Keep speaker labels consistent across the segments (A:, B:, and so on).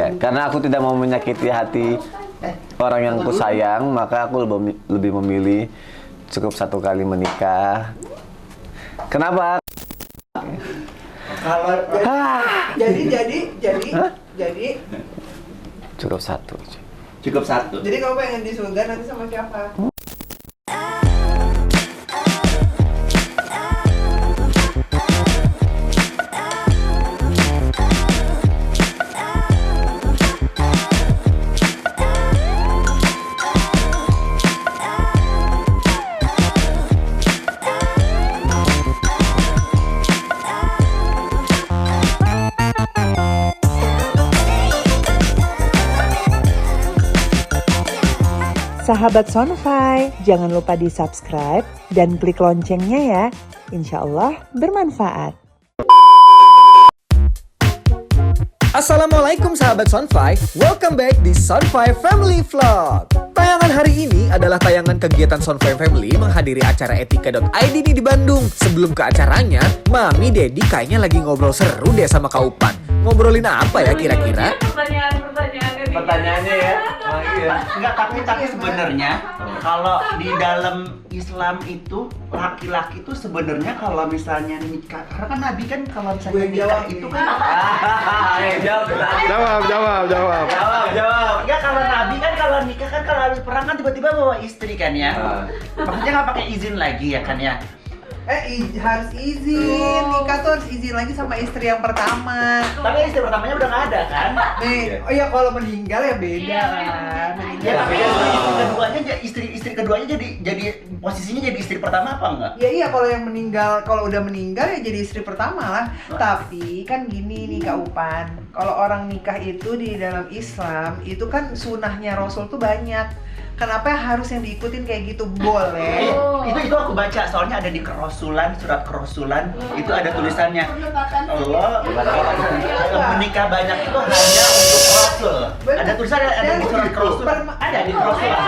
A: Ya, karena aku tidak mau menyakiti hati orang yang ku sayang, maka aku lebih memilih cukup satu kali menikah. Kenapa?
B: Kalau jadi
A: Cukup satu.
C: Cukup satu.
B: jadi kamu pengen di surga nanti sama siapa?
D: Sahabat Sonfy, jangan lupa di subscribe dan klik loncengnya ya. Insya Allah bermanfaat.
E: Assalamualaikum sahabat Sonfy, welcome back di Sonfy Family Vlog. Tayangan hari ini adalah tayangan kegiatan Sonfy Family menghadiri acara etika.id ini di Bandung. Sebelum ke acaranya, Mami Dedi kayaknya lagi ngobrol seru deh sama Kak Upan. Ngobrolin apa ya kira-kira?
C: Pertanyaannya ya. Oh, iya. Enggak, tapi sebenarnya kalau di dalam Islam itu laki-laki itu sebenarnya kalau misalnya nikah, karena kan Nabi kan kalau misalnya nikah itu kan jawab. Enggak, kalau Nabi kan kalau nikah kan kalau habis perang kan tiba-tiba bawa istri kan ya. Maksudnya nggak pakai izin lagi ya kan ya.
B: Harus izin, nikah tuh harus izin lagi sama istri yang pertama.
C: Tapi istri pertamanya udah nggak ada kan?
B: Nih, oh ya kalau meninggal ya beda kan.
C: Ya tapi istri keduanya jadi posisinya jadi istri pertama apa enggak?
B: Ya iya, kalau yang meninggal, kalau udah meninggal ya jadi istri pertama lah. Tapi kan gini nih Kak Upan, kalau orang nikah itu di dalam Islam itu kan sunahnya Rasul tuh banyak. Kenapa harus yang diikutin kayak gitu? Boleh.
C: Itu aku baca, soalnya ada di Kerasulan, surat Kerasulan itu ada tulisannya Allah menikah banyak itu hanya untuk Rasul. Ada tulisannya ada di surat Kerasulan, ada di Kerasulan.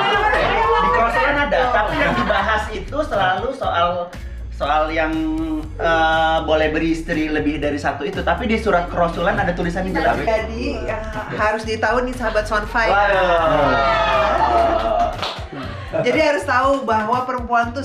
C: Di Kerasulan ada, tapi yang dibahas itu selalu soal yang boleh beristri lebih dari satu itu, tapi di surat Kerasulan ada tulisannya jelas.
B: Jadi harus ditahu nih sahabat Sonfy. Jadi harus tahu bahwa perempuan tuh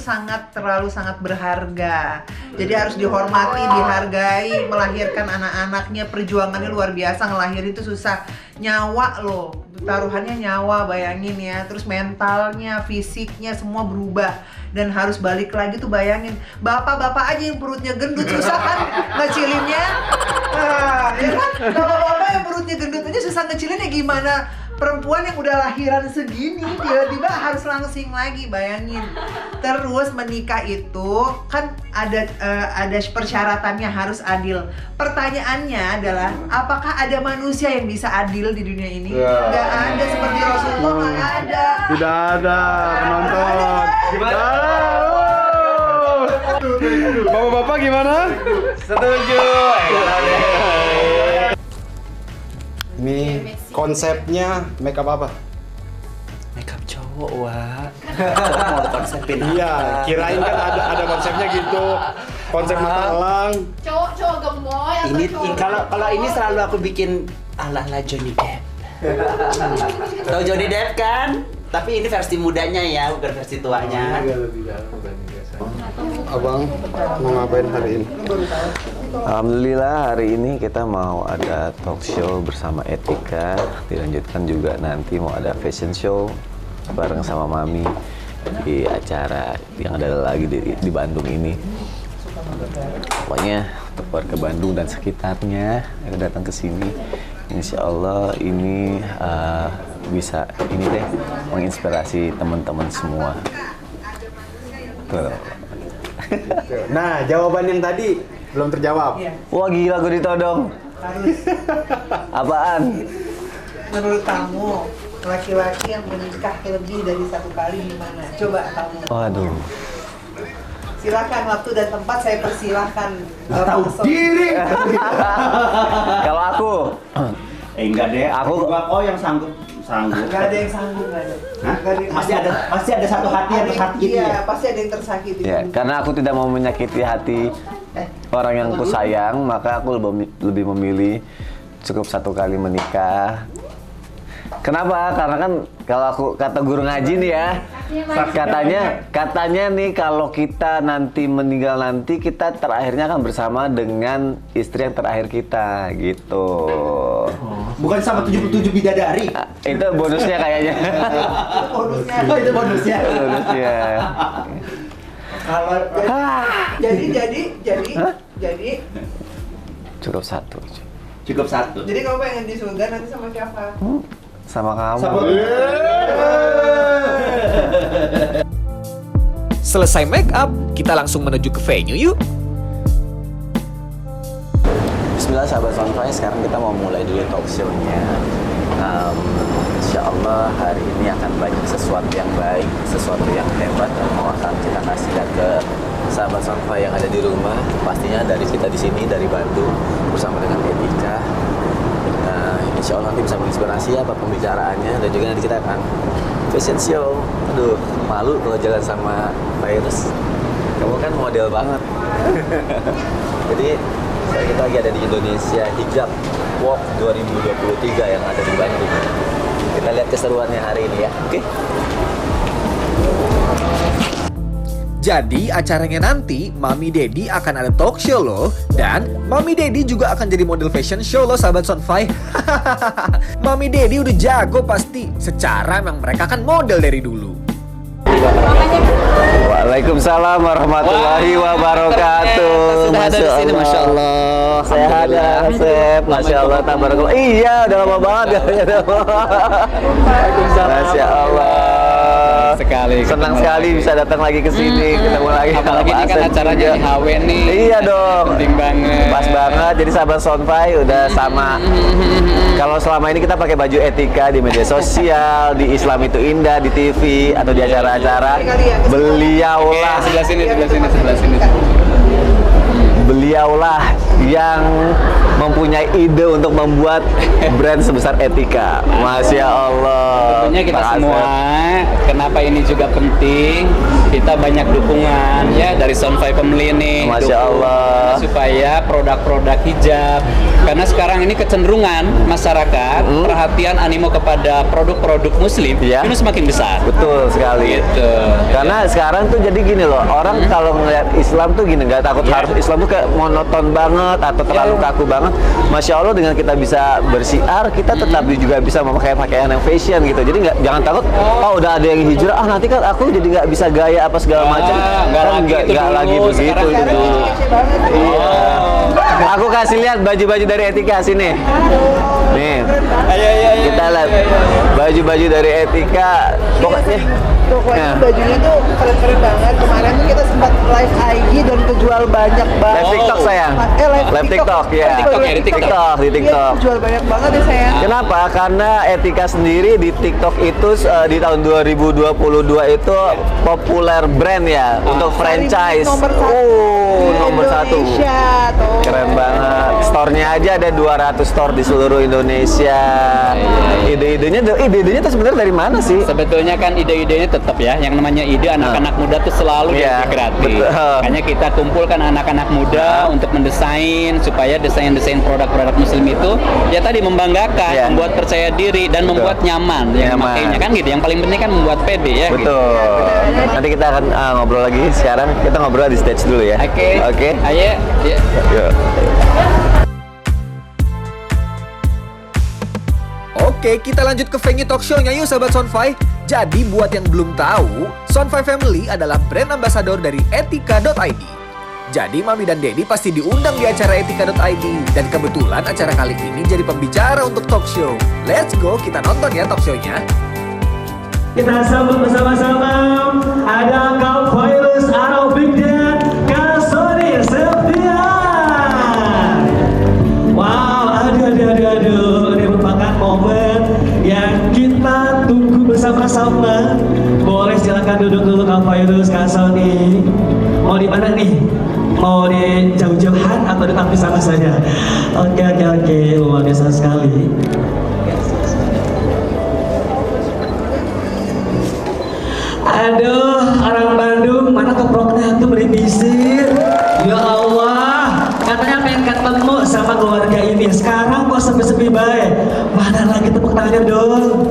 B: terlalu sangat berharga. Jadi harus dihormati, dihargai, melahirkan anak-anaknya, perjuangannya luar biasa, ngelahirin itu susah. Nyawa loh, taruhannya nyawa, bayangin ya. Terus mentalnya, fisiknya semua berubah dan harus balik lagi tuh, bayangin. Bapak-bapak aja yang perutnya gendut susah kan ngecilinnya. Nah, ya kan? Bapak-bapak yang perutnya gendut aja susah ngecilinnya, gimana perempuan yang udah lahiran segini tiba-tiba harus langsing lagi, bayangin. Terus menikah itu kan ada persyaratannya, harus adil. Pertanyaannya adalah, apakah ada manusia yang bisa adil di dunia ini? Nggak ada, seperti Rasulullah nggak ada.
F: Tidak ada penonton. Bapak-bapak gimana?
C: Setuju.
F: Ini konsepnya makeup apa?
C: Makeup cowok, wah. Mau konsepin apa?
F: Iya, kirain kan ada konsepnya gitu. Konsep mata elang.
G: Cowok gemoy atau
C: Ini
G: cowok
C: kalau ini selalu aku bikin ala-ala Johnny Depp. Tahu Johnny Depp kan? Tapi ini versi mudanya ya, bukan versi tuanya.
F: Abang mau ngapain hari ini?
A: Alhamdulillah hari ini kita mau ada talk show bersama Etika. Dilanjutkan juga nanti mau ada fashion show bareng sama Mami di acara yang ada lagi di Bandung ini. Pokoknya untuk warga Bandung dan sekitarnya yang datang ke sini, insya Allah ini bisa ini deh menginspirasi teman-teman semua. Tuh.
F: Nah, jawaban yang tadi belum terjawab.
A: Wah gila, gue ditodong.
B: Harus.
A: Apaan?
B: Menurut kamu, laki-laki yang menikah lebih dari satu kali gimana? Coba kamu.
A: Waduh.
B: Silakan, waktu dan tempat saya persilahkan.
C: Tahu diri.
A: Kalau aku,
C: Enggak deh,
A: Aku-
C: juga kok yang sanggup.
B: Nggak ada yang sanggup, nggak ada.
C: Hah?
B: Nggak ada yang
C: Masih ada satu hati yang tersakiti
B: Iya,
C: ya.
B: pasti ada yang tersakiti.
A: ya karena aku tidak mau menyakiti hati orang yang ku sayang, maka aku lebih memilih cukup satu kali menikah. Kenapa? Karena kan kalau aku kata guru ngaji nih ya, katanya nih kalau kita nanti meninggal nanti kita terakhirnya akan bersama dengan istri yang terakhir kita gitu.
C: Bukan sama 77 bidadari.
A: Itu bonusnya kayaknya.
C: Bonusnya. Oh, itu bonusnya.
A: Bonusnya.
C: Kalau
B: jadi
A: Cukup satu.
C: cukup satu.
B: jadi kamu pengen di surga nanti sama siapa?
A: Sama kamu.
E: Selesai make up, kita langsung menuju ke venue yuk.
A: Bismillah sahabat Sonfai, sekarang kita mau mulai dulu talk show-nya. Insya Allah hari ini akan banyak sesuatu yang baik, sesuatu yang hebat yang mau akan kita kasihkan ke sahabat Sonfai yang ada di rumah. Pastinya dari kita di sini, dari Bandung, bersama dengan Etika. Insya Allah nanti bisa menginspirasi apa pembicaraannya, dan juga nanti kita akan fashion show. Aduh, malu kalau jalan sama Virus. Kamu kan model banget. Jadi sekarang kita lagi ada di Indonesia Hijab Walk 2023 yang ada di Bandung. Kita lihat keseruannya hari ini ya, oke?
E: Jadi acaranya nanti Mami Dedi akan ada talk show loh. Dan Mami Dedi juga akan jadi model fashion show loh sahabat Sonfai. Mami Dedi udah jago pasti. Secara emang mereka kan model dari dulu.
A: Waalaikumsalam warahmatullahi wabarakatuh.
H: Sudah ada di sini, Masya Allah.
A: Sehat ya, Sep. Masya Allah, tabarakallah. Iya, udah lama banget katanya. Masya Allah.
H: Sekali.
A: Senang sekali bisa datang lagi ke sini, ketemu lagi.
H: Apalagi ini kan
A: Asep
H: acaranya
A: juga.
H: di HW nih.
A: Iya dong.
H: Penting banget.
A: Pas banget. Jadi sahabat Sonfai udah sama. Kalau selama ini kita pakai baju Etika di media sosial, di Islam itu Indah, di TV atau di acara-acara, beliaulah
H: Sebelah sini.
A: beliaulah yang mempunyai ide untuk membuat brand sebesar Etika. Masya Allah.
H: Tentunya kita
A: Pak
H: semua,
A: Asep.
H: kenapa ini juga penting, kita banyak dukungan ya dari Sonfai Family ini.
A: Masya Allah.
H: Supaya produk-produk hijab, karena sekarang ini kecenderungan masyarakat perhatian animo kepada produk-produk muslim
A: Ya.
H: itu semakin besar.
A: Betul sekali.
H: Gitu.
A: Karena sekarang tuh jadi gini loh, orang kalau ngeliat Islam tuh gini, nggak takut harus Islam tuh kayak monoton banget atau terlalu kaku banget. Masya Allah, dengan kita bisa bersiar, kita tetap juga bisa memakai pakaian yang fashion gitu. Jadi jangan takut, oh udah ada yang hijrah, nanti kan aku jadi nggak bisa gaya apa segala macam.
H: nggak
A: Kan
H: lagi itu
A: nggak
H: dulu,
A: lagi begitu
H: sekarang
A: itu dulu. Iya. Aku kasih lihat baju-baju dari Etika sini. Nih. Kita lihat baju-baju dari Etika. Pokoknya
B: Pokoknya bajunya tuh keren-keren banget. Kemarin tuh kita sempat live IG dan kejual banyak banget.
A: live TikTok sayang. Live TikTok ya.
H: Di TikTok.
A: Di TikTok.
B: Jual banyak banget ya sayang.
A: Kenapa? Karena Etika sendiri di TikTok itu di tahun 2022 itu populer brand ya untuk franchise. Nomor satu.
B: Indonesia, tuh.
A: Keren banget. Store-nya aja ada 200 store di seluruh Indonesia. Ide-idenya tuh sebenarnya dari mana sih?
H: Sebetulnya kan ide-idenya tetap ya, yang namanya ide anak-anak muda tuh selalu
A: Iya,
H: kreatif.
A: betul.
H: Makanya kita kumpulkan anak-anak muda untuk mendesain supaya desain-desain produk-produk muslim itu ya tadi membanggakan,
A: Iya.
H: membuat percaya diri dan
A: Betul.
H: membuat nyaman yang
A: Nyaman.
H: memakainya kan gitu. Yang paling penting kan membuat pede ya. Gitu.
A: Betul. Nanti kita akan ngobrol lagi. Sekarang kita ngobrol di stage dulu ya.
H: Oke.
A: Oke.
H: Ayo. Ya.
A: Yuk.
E: Oke, kita lanjut ke venue talk show-nya yuk sahabat Sonfai. Jadi buat yang belum tahu, Sonfai Family adalah brand ambassador dari etika.id. Jadi Mami dan Dedi pasti diundang di acara etika.id. Dan kebetulan acara kali ini jadi pembicara untuk talk show. Let's go, kita nonton ya talk show-nya.
I: Kita sambut bersama-sama ada Kak Virus Arofik dan Kak Sony Septian. Wow, aduh. Ini merupakan momen yang kita tunggu bersama-sama. Boleh silakan duduk dulu Kak Virus, Kak Sony. Mau di mana nih? Mau di jauh-jauhan atau tetap di sana saja? Oke, luar biasa sekali. Aduh, orang Bandung, mana keproknya tuh berisir. Ya Allah, katanya pengen ketemu sama keluarga ini. Sekarang kok sepi-sepi baik. Mana lagi tepuk tepuk tangannya dong.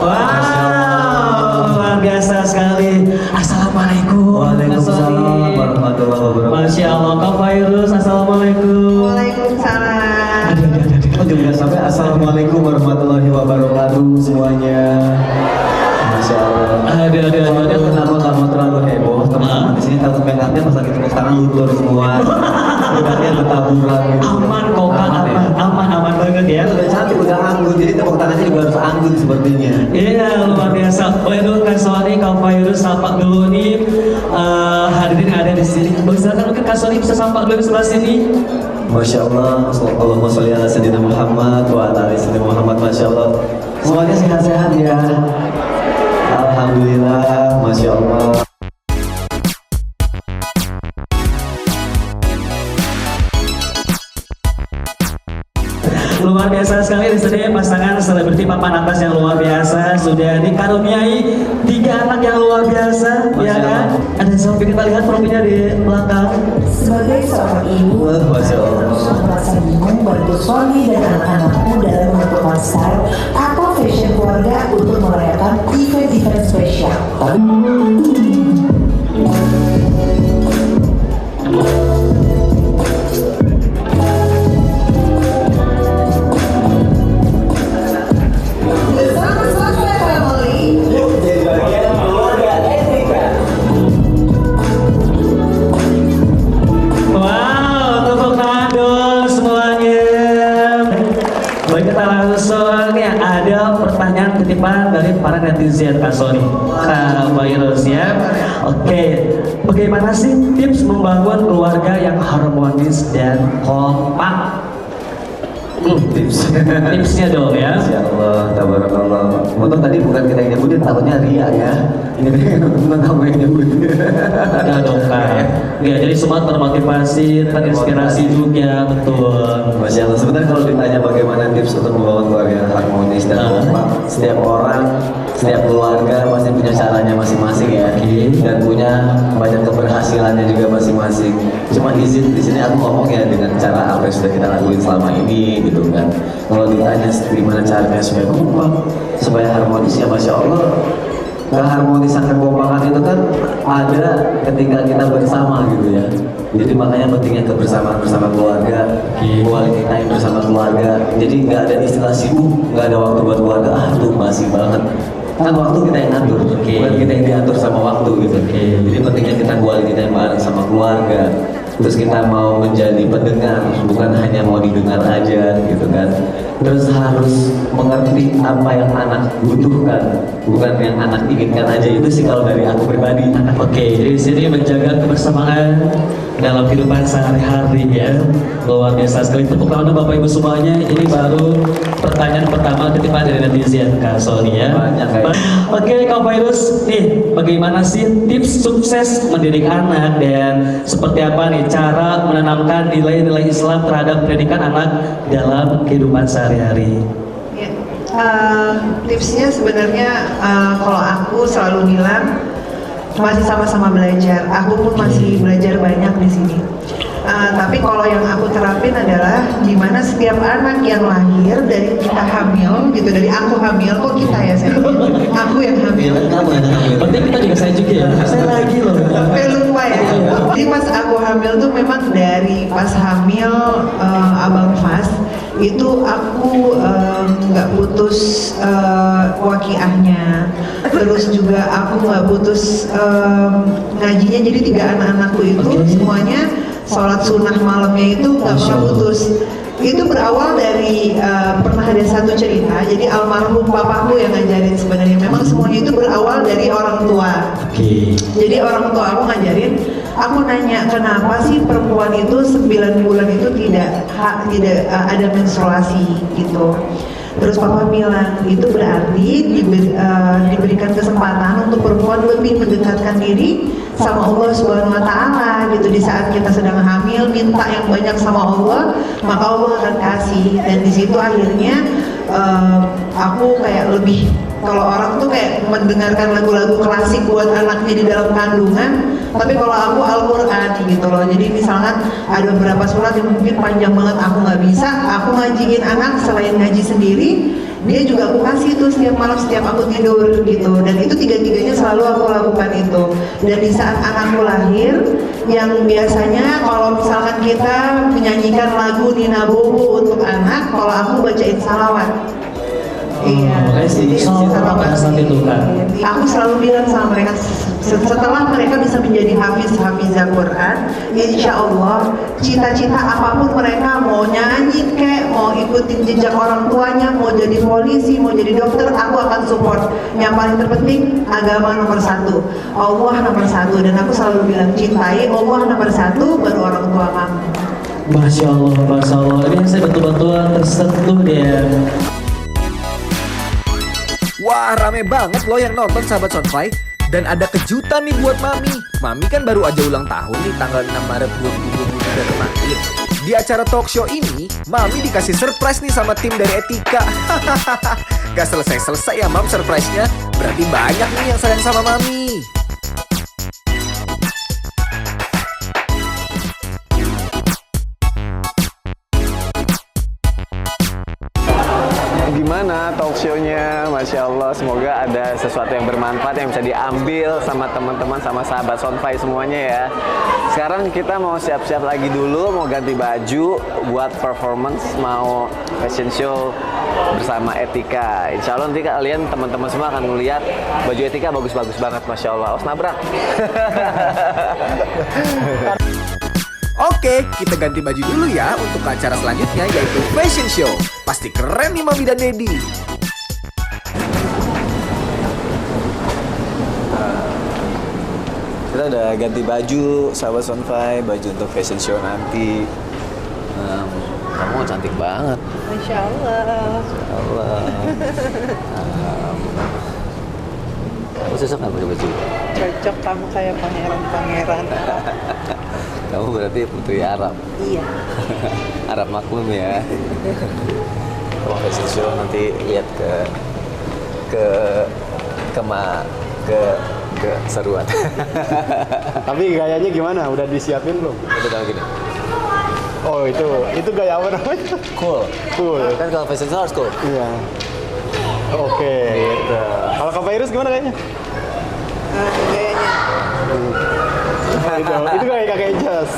I: Wow, luar biasa sekali. Assalamualaikum.
J: Waalaikumsalam warahmatullahi wabarakatuh.
I: Masya Allah, Kak Fairuz, assalamualaikum.
B: Waalaikumsalam.
J: Oh, juga sampai assalamualaikum warahmatullahi wabarakatuh semuanya. Masya Allah. Kemudian kenapa kamu terlalu heboh? Teman-teman di sini takut pengatnya pas lagi tepuk tangan luntur semua. Pengatnya bertaburan. Gitu.
I: Aman kok Kak, aman banget ya.
J: Udah cantik, udah anggun, jadi tepuk tangannya juga harus anggun sepertinya.
I: Iya, luar biasa. Waduh, Kak Sony, Kak Fairuz, sapa dulu nih hadirin yang ada di sini. Silakan mungkin Kak Sony bisa sapa dulu di sebelah sini.
J: Masya Allah, Allahumma sholli ala sayyidina Muhammad wa ala ali sayyidina Muhammad. Masya Allah, semuanya sehat-sehat ya. Alhamdulillah, Masya Allah.
I: Luar biasa sekali di sini pasangan selebriti papan atas yang luar biasa sudah dikaruniai 3 anak yang luar biasa, ya kan? Ada sampai kita lihat profilnya di belakang.
D: Sebagai seorang ibu,
J: Masya Allah.
D: merasa bingung bantu suami dan anak-anakku dalam menentukan style atau fashion keluarga untuk merayakan event-event spesial.
B: Bersama Sunfy Family.
J: Jadi bagian keluarga Etika.
I: Wow, tepuk tangan dong semuanya. Baik, kita langsung ya, ada pertanyaan kutipan dari para netizen Kak Sony, Kak Fairuz ya. Oke, bagaimana sih tips membangun keluarga yang harmonis dan kompak? Tipsnya dong ya.
J: Masya Allah, tabarakallah. Untung tadi bukan kita yang nyebutin, takutnya ria ya. Ini teman kamu yang nyebutin.
I: Enggak dong Kak. Ya, jadi semua termotivasi, terinspirasi juga, betul.
J: Masya Allah, sebenarnya kalau ditanya bagaimana tips untuk membangun keluarga yang harmonis dan kompak, setiap orang, setiap keluarga pasti punya caranya masing-masing ya, dan punya banyak keberhasilannya juga masing-masing. Cuma izin di sini aku ngomong ya dengan cara apa yang sudah kita lakuin selama ini, gitu kan. Kalau ditanya gimana caranya supaya kompak, supaya harmonis, ya Masya Allah, keharmonisan kekompakan itu kan ada ketika kita bersama gitu ya. Jadi makanya pentingnya kebersamaan bersama keluarga, quality time bersama keluarga. Jadi nggak ada istilah sibuk, nggak ada waktu buat keluarga. Ah, tuh masih banget. Kan waktu kita yang ngatur, bukan kita yang diatur sama waktu gitu. Jadi pentingnya kita quality time bareng sama keluarga. Terus kita mau menjadi pendengar, bukan hanya mau didengar aja gitu kan. Terus harus mengerti apa yang anak butuhkan, bukan yang anak inginkan aja. Itu sih kalau dari aku pribadi.
I: Oke, jadi di sini menjaga kebersamaan dalam kehidupan sehari-hari ya. Luar biasa sekali. Tepuk tangan Bapak Ibu semuanya. Ini baru pertanyaan pertama ketipan dari netizen Kak Sony ya.
J: Banyak kayak.
I: Oke, Kak Fairuz, nih bagaimana sih tips sukses mendidik anak dan seperti apa nih cara menanamkan nilai-nilai Islam terhadap pendidikan anak dalam kehidupan sehari-hari?
B: Ya, tipsnya sebenarnya kalau aku selalu bilang masih sama-sama belajar. Aku pun masih belajar banyak di sini. Tapi kalau yang aku terapin adalah dimana setiap anak yang lahir dari kita hamil gitu, dari aku hamil, kok kita ya saya, aku yang hamil.
J: Kamu yang hamil.
I: Penting kita juga saya juga ya. Saya lagi loh.
B: Sampai lupa ya. Jadi pas aku hamil tuh memang dari pas hamil Abang Fas itu aku nggak putus wakiahnya, terus juga aku nggak putus ngajinya. Jadi 3 anak-anakku itu semuanya sholat sunnah malamnya itu nggak pernah putus. Itu berawal dari pernah ada satu cerita. Jadi almarhum papaku yang ngajarin sebenarnya. Memang semuanya itu berawal dari orang tua. Jadi orang tua aku ngajarin. Aku nanya kenapa sih perempuan itu 9 bulan itu tidak ada menstruasi gitu. Terus papa bilang itu berarti diberikan kesempatan untuk perempuan lebih mendekatkan diri sama Allah Subhanahu Wa Taala gitu. Di saat kita sedang hamil minta yang banyak sama Allah, maka Allah akan kasih. Dan di situ akhirnya aku kayak lebih, kalau orang tuh kayak mendengarkan lagu-lagu klasik buat anaknya di dalam kandungan, tapi kalau aku Al-Quran gitu loh. Jadi misalkan ada beberapa surat yang mungkin panjang banget aku nggak bisa, aku ngajiin anak selain ngaji sendiri, dia juga aku kasih tuh setiap malam setiap aku tidur gitu. Dan itu tiga-tiganya selalu aku lakukan itu. Dan di saat anakku lahir, yang biasanya kalau misalkan kita menyanyikan lagu Nina Bobo untuk anak, kalau aku bacain salawat. Iya.
I: Makasih. Salawat apa saat itu kan?
B: Aku selalu bilang sama mereka, setelah mereka bisa menjadi hafizah Quran, insya Allah cita-cita apapun mereka, mau nyanyi kek, mau ikutin jejak orang tuanya, mau jadi polisi, mau jadi dokter, aku akan support. Yang paling terpenting agama nomor satu, Allah nomor satu, dan aku selalu bilang cintai Allah nomor satu, baru orang tua kamu.
I: Masya Allah. Ini saya betul-betul tersentuh dia.
E: Wah, rame banget loh yang nonton sahabat Sonfai. Dan ada kejutan nih buat Mami. Mami kan baru aja ulang tahun nih tanggal 6 Maret 2023 kemarin. Di acara talk show ini, Mami dikasih surprise nih sama tim dari Etika. Gak selesai-selesai ya Mam surprise-nya. Berarti banyak nih yang sayang sama Mami.
A: Gimana talk show-nya? Masya Allah, semoga ada sesuatu yang bermanfaat yang bisa diambil sama teman-teman, sama sahabat Sonfai semuanya ya. Sekarang kita mau siap-siap lagi dulu, mau ganti baju buat performance, mau fashion show bersama Etika. Insya Allah nanti kalian teman-teman semua akan melihat baju Etika bagus-bagus banget, Masya Allah. Awas nabrak.
E: Oke, kita ganti baju dulu ya untuk ke acara selanjutnya yaitu fashion show. Pasti keren nih Mami dan Dedi.
A: Kita udah ganti baju, sahabat Sonfai, baju untuk fashion show nanti. Kamu cantik banget.
B: Masya Allah.
A: Masya Allah. Kamu cocok nggak pakai baju?
B: Cocok, kamu kayak pangeran-pangeran.
A: Kamu berarti putri Arab.
B: Iya.
A: Arab maklum ya. Kalau fashion show nanti lihat ke seruan.
F: Tapi gayanya gimana? Udah disiapin belum?
A: Itu kalau gini.
F: Oh itu gaya apa namanya?
A: Cool.
F: Cool.
A: Kan kalau fashion show harus cool.
F: Iya. Oke. Gitu. Kalau Kak Virus gimana kayaknya?
B: Kayaknya.
F: Itu kayak kakek Jas.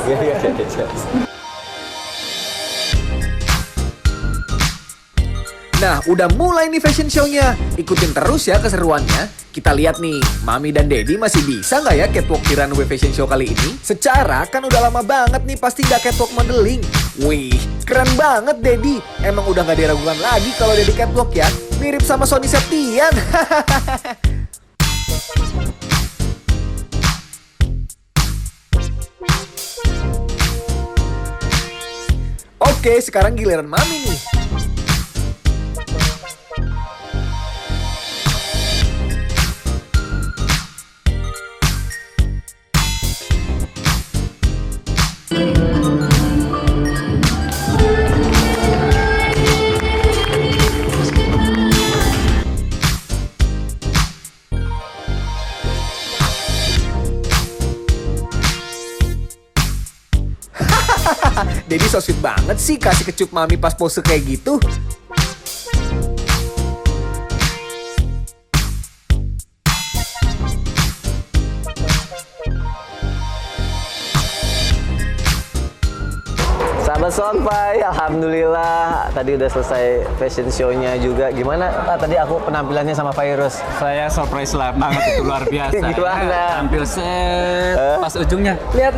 E: Nah, udah mulai nih fashion show-nya. Ikutin terus ya keseruannya. Kita lihat nih, Mami dan Dedi masih bisa nggak ya catwalk di runway fashion show kali ini? Secara kan udah lama banget nih pasti nggak catwalk modeling. Wih, keren banget Dedi. Emang udah nggak diragukan lagi kalau Dedi catwalk ya. Mirip sama Sony Septian. Oke, sekarang giliran Mami nih. Dedi so sweet banget sih kasih kecup Mami pas pose kayak gitu.
A: Sahabat Sonfai, alhamdulillah tadi udah selesai fashion show-nya juga. Gimana Pak tadi aku penampilannya sama Virus?
H: Saya surprise lah banget, itu luar biasa.
A: Gimana?
H: Tampil set, pas ujungnya. Lihat.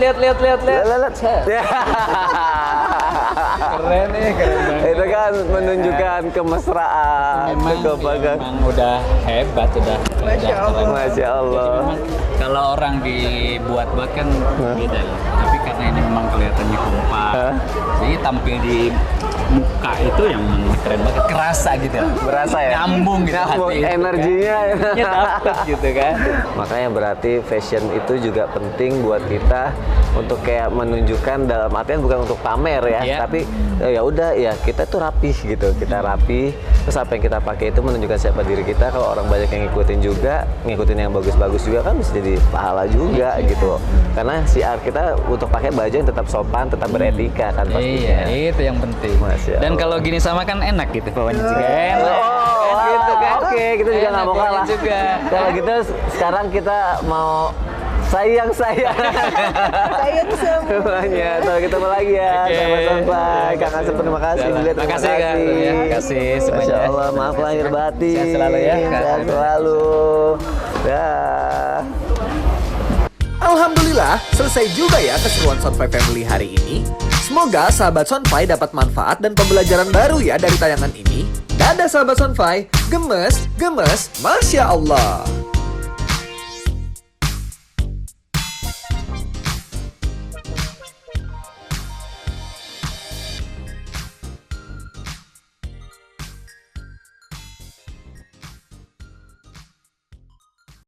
H: Keren nih, keren banget.
A: Itu kan menunjukkan kemesraan, kekompakan.
H: Memang udah hebat, udah.
B: Masya Allah.
A: Masya Allah.
H: Jadi memang kalau orang dibuat-buat kan beda ya. Tapi karena ini memang kelihatannya kompak, jadi tampil di muka itu yang keren banget, kerasa gitu.
A: Berasa ya?
H: Nyambung gitu.
A: Nyambung,
H: hati.
A: energinya.
H: Dapet gitu kan.
A: Makanya berarti fashion itu juga penting buat kita untuk kayak menunjukkan, dalam artian bukan untuk pamer ya, tapi ya udah ya kita tuh rapih gitu, kita rapih. Terus apa yang kita pakai itu menunjukkan siapa diri kita. Kalau orang banyak yang ngikutin juga, ngikutin yang bagus-bagus juga kan bisa jadi pahala juga gitu. Karena siar kita untuk pakai baju yang tetap sopan, tetap beretika kan pastinya.
H: Iya, itu yang penting.
A: Masya
H: Dan
A: Allah.
H: kalau gini sama kan enak gitu bawahnya juga enak.
A: Oh,
H: Gitu kan.
A: Oke, kita juga nggak mau
H: Enak
A: kalah.
H: juga.
A: Kalau gitu sekarang kita mau sayang.
B: Sayang
A: Semuanya. Sampai ketemu lagi ya.
H: Oke.
A: Sama sampai. Kang Asep terima kasih. Juliet, terima
H: Makasih, Kak. Ya, terima kasih semuanya.
A: Masya Allah, maaf lahir batin.
H: Sehat selalu ya, Kak.
A: Sehat selalu. Ya.
E: Alhamdulillah, selesai juga ya keseruan Soundfy Family hari ini. Semoga sahabat Soundfy dapat manfaat dan pembelajaran baru ya dari tayangan ini. Dadah sahabat Soundfy, gemes, Masya Allah.